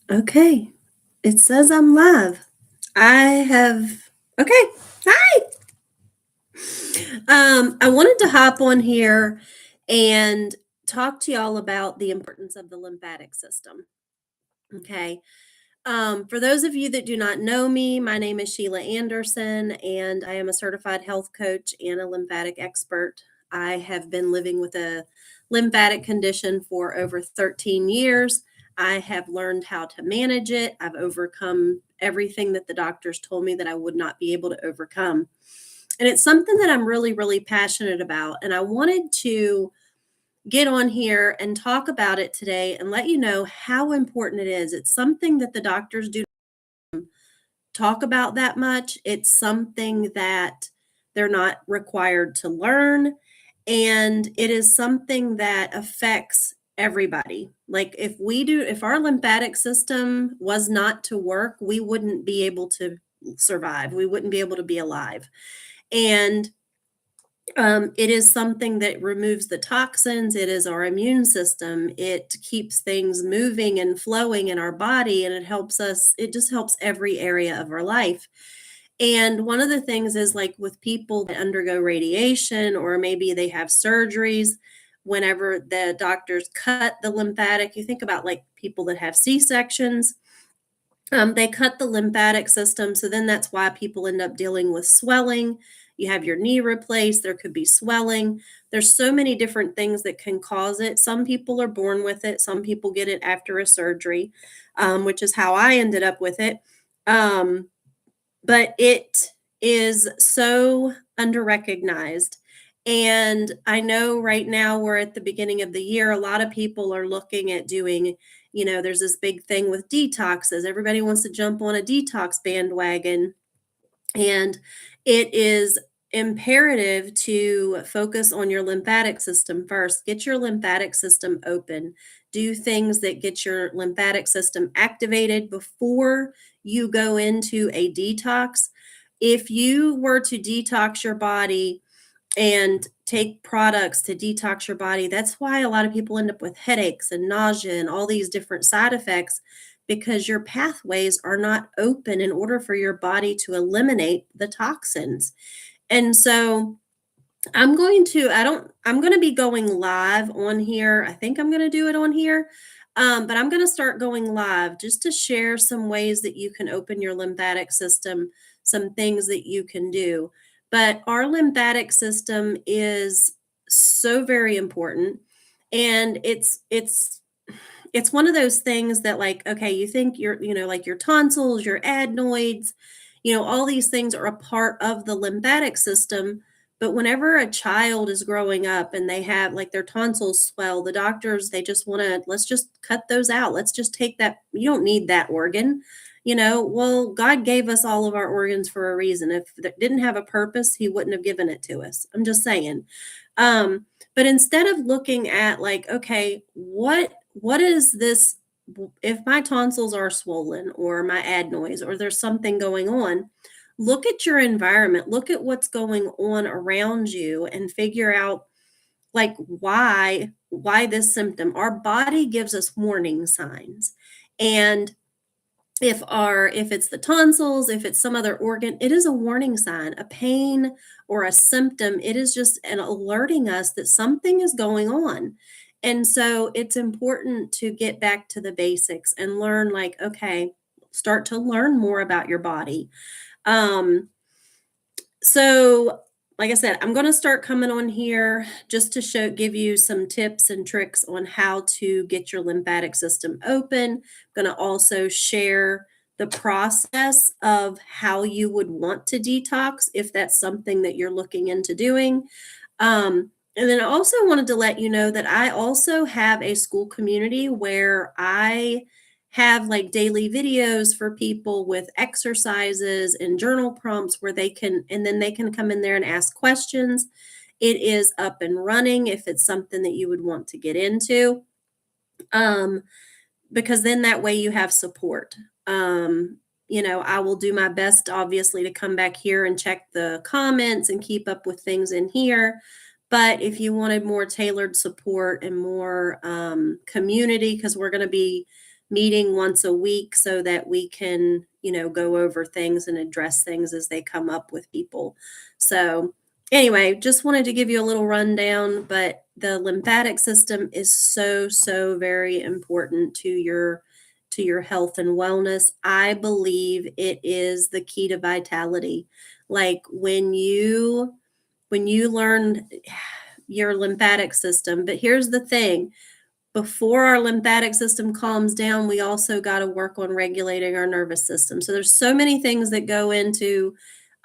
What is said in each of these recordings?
Okay. It says I'm live. I have okay. Hi. I wanted to hop on here and talk to y'all about the importance of the lymphatic system. Okay. For those of you that do not know me, my name is Sheila Anderson, and I am a certified health coach and a lymphatic expert. I have been living with a lymphatic condition for over 13 years. I have learned how to manage it. I've overcome everything that the doctors told me that I would not be able to overcome. And it's something that I'm really, really passionate about. And I wanted to get on here and talk about it today and let you know how important it is. It's something that the doctors do talk about that much. It's something that they're not required to learn. And it is something that affects everybody. Like if our lymphatic system was not to work, we wouldn't be able to survive. We wouldn't be able to be alive. And it is something that removes the toxins. It is our immune system. It keeps things moving and flowing in our body, and it just helps every area of our life. And one of the things is like with people that undergo radiation or maybe they have surgeries, whenever the doctors cut the lymphatic, you think about like people that have C-sections. They cut the lymphatic system, so then that's why people end up dealing with swelling. You have your knee replaced, there could be swelling. There's so many different things that can cause it. Some people are born with it, some people get it after a surgery, which is how I ended up with it. Um, but it is so underrecognized. And I know right now we're at the beginning of the year. A lot of people are looking at doing, there's this big thing with detoxes. Everybody wants to jump on a detox bandwagon. And it is imperative to focus on your lymphatic system first. Get your lymphatic system open. Do things that get your lymphatic system activated before you go into a detox. If you were to detox your body and take products to detox your body, that's why a lot of people end up with headaches and nausea and all these different side effects because your pathways are not open in order for your body to eliminate the toxins. And so I'm going to be going live on here. I think I'm going to do it on here. But I'm going to start going live just to share some ways that you can open your lymphatic system, some things that you can do. But our lymphatic system is so very important. And it's one of those things that like, okay, you think like your tonsils, your adenoids, all these things are a part of the lymphatic system. But whenever a child is growing up and they have like their tonsils swell, the doctors, they just want to, let's just cut those out. Let's just take that. You don't need that organ. Well, God gave us all of our organs for a reason. If it didn't have a purpose, He wouldn't have given it to us. I'm just saying. But instead of looking at like, okay, what is this? If my tonsils are swollen or my adenoids or there's something going on, look at your environment, look at what's going on around you and figure out like why this symptom. Our body gives us warning signs. And if it's the tonsils, if it's some other organ, it is a warning sign, a pain or a symptom. It is just an alerting us that something is going on. And so it's important to get back to the basics and learn like, okay, start to learn more about your body. Um, so, like I said, I'm going to start coming on here just to give you some tips and tricks on how to get your lymphatic system open. I'm going to also share the process of how you would want to detox if that's something that you're looking into doing. And then I also wanted to let you know that I also have a school community where I have like daily videos for people with exercises and journal prompts where and then they can come in there and ask questions. It is up and running if it's something that you would want to get into. Um, because then that way you have support. I will do my best, obviously, to come back here and check the comments and keep up with things in here. But if you wanted more tailored support and more community, because we're going to be meeting once a week so that we can, go over things and address things as they come up with people. So, anyway, just wanted to give you a little rundown, but the lymphatic system is so, so very important to your health and wellness. I believe it is the key to vitality. Like when you learn your lymphatic system, but here's the thing, before our lymphatic system calms down, we also got to work on regulating our nervous system. So there's so many things that go into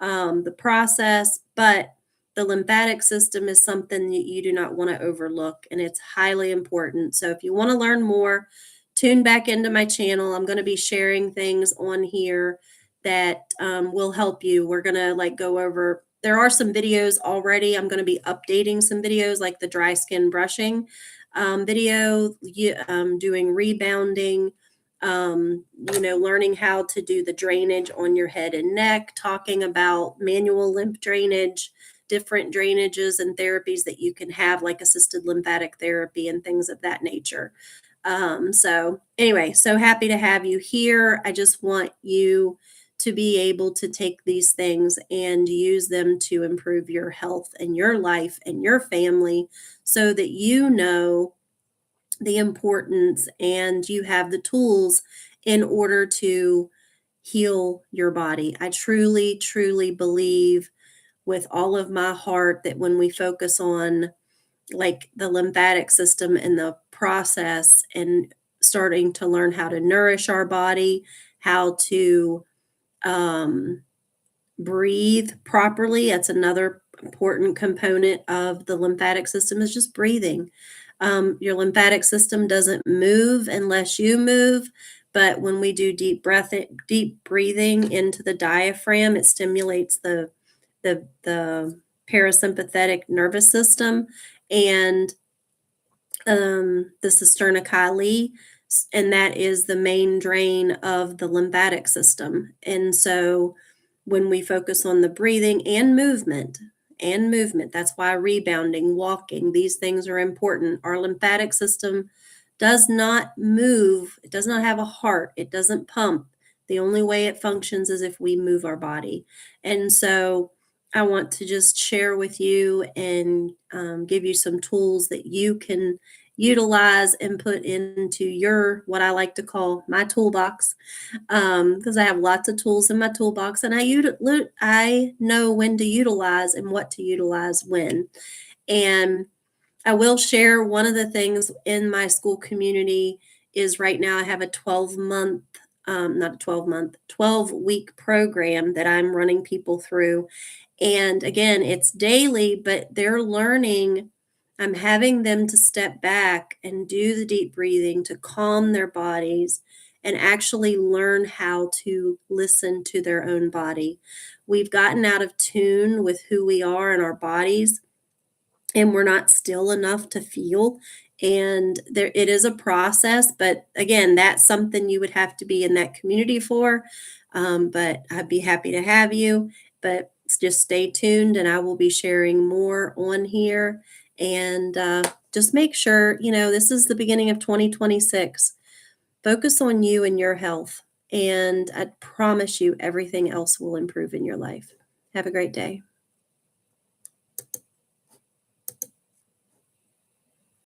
the process, but the lymphatic system is something that you do not want to overlook, and it's highly important. So if you want to learn more, tune back into my channel. I'm going to be sharing things on here that will help you. We're going to go over. There are some videos already. I'm going to be updating some videos like the dry skin brushing video, doing rebounding, learning how to do the drainage on your head and neck, talking about manual lymph drainage, different drainages and therapies that you can have, like assisted lymphatic therapy and things of that nature. So anyway, so happy to have you here. I just want you to be able to take these things and use them to improve your health and your life and your family so that you know the importance and you have the tools in order to heal your body. I truly, truly believe with all of my heart that when we focus on the lymphatic system and the process and starting to learn how to nourish our body, how to um, breathe properly. That's another important component of the lymphatic system is just breathing. Your lymphatic system doesn't move unless you move, but when we do deep breathing into the diaphragm, it stimulates the parasympathetic nervous system and the cisterna chyli, and that is the main drain of the lymphatic system. And so when we focus on the breathing and movement, that's why rebounding, walking, these things are important. Our lymphatic system does not move, it does not have a heart, it doesn't pump. The only way it functions is if we move our body. And so I want to just share with you and give you some tools that you can utilize and put into your, what I like to call my toolbox, because I have lots of tools in my toolbox, and I know when to utilize and what to utilize when. And I will share one of the things in my school community is right now I have a 12-month, not a 12-month, 12-week program that I'm running people through. And again, it's daily, but they're learning. I'm having them to step back and do the deep breathing to calm their bodies and actually learn how to listen to their own body. We've gotten out of tune with who we are and our bodies, and we're not still enough to feel. And there, it is a process, but again, that's something you would have to be in that community for. But I'd be happy to have you. But just stay tuned, and I will be sharing more on here. And just make sure, this is the beginning of 2026. Focus on you and your health, and I promise you everything else will improve in your life. Have a great day.